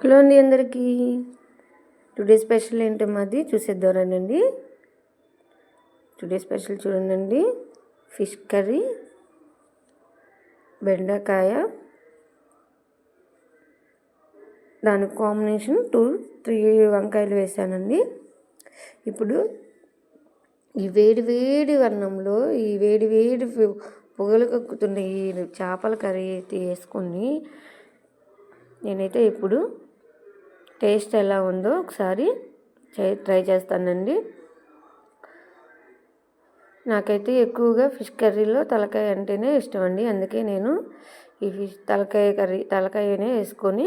Hello అండి అందరికీ. Today special ఏంటో మాది చూసేద్దామనండి. టుడే స్పెషల్ చూడండి, ఫిష్ కర్రీ, బెండకాయ, దానికి కాంబినేషన్ 2-3 వంకాయలు వేసానండి. ఇప్పుడు ఈ వేడి వేడి అన్నంలో ఈ వేడి వేడి పొగలు కక్కుతున్న ఈ చేపల కర్రీ అయితే వేసుకొని నేనైతే ఇప్పుడు టేస్ట్ ఎలా ఉందో ఒకసారి ట్రై చేస్తానండి. నాకైతే ఎక్కువగా ఫిష్ కర్రీలో తలకాయ అంటేనే ఇష్టం అండి. అందుకే నేను ఈ ఫిష్ తలకాయనే వేసుకొని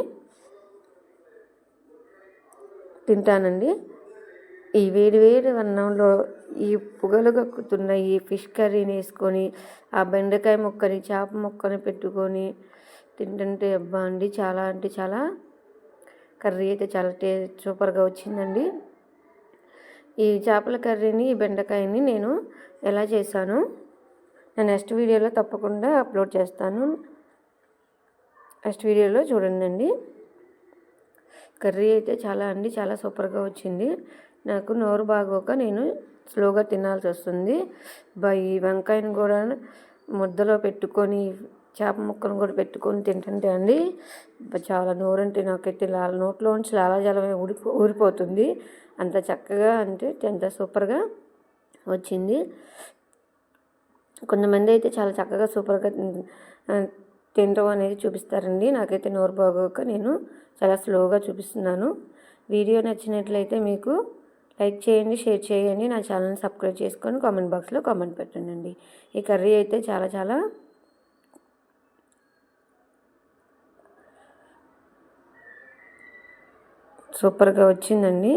తింటానండి. ఈ వేడి వేడి అన్నంలో ఈ పొగలు కక్కుతున్న ఈ ఫిష్ కర్రీని వేసుకొని ఆ బెండకాయ ముక్కని చేప ముక్కని పెట్టుకొని తింటుంటే అబ్బా అండి, చాలా అంటే చాలా కర్రీ అయితే చాలా సూపర్గా వచ్చిందండి. ఈ చేపల కర్రీని, ఈ బెండకాయని నేను ఎలా చేశానో నేను నెక్స్ట్ వీడియోలో తప్పకుండా అప్లోడ్ చేస్తాను. నెక్స్ట్ వీడియోలో చూడండి. కర్రీ అయితే చాలా సూపర్గా వచ్చింది. నాకు నోరు బాగోక నేను స్లోగా తినాల్సి వస్తుంది. ఈ వంకాయని కూడా ముద్దలో పెట్టుకొని చేప ముక్కను కూడా పెట్టుకొని తింటుంటే అండి చాలా నోరంటే నాకైతే నోట్లోంచి లాలాజలమే ఊరిపోతుంది. అంత చక్కగా అంటే ఎంత సూపర్గా వచ్చింది. కొంతమంది అయితే చాలా చక్కగా సూపర్గా తినడం అనేది చూపిస్తారండి. నాకైతే నోరు బాగోక నేను చాలా స్లోగా చూపిస్తున్నాను. వీడియో నచ్చినట్లయితే మీకు లైక్ చేయండి, షేర్ చేయండి, నా ఛానల్ని సబ్స్క్రైబ్ చేసుకొని కామెంట్ బాక్స్లో కామెంట్ పెట్టండి. ఈ కర్రీ అయితే చాలా సూపర్గా వచ్చిందండి.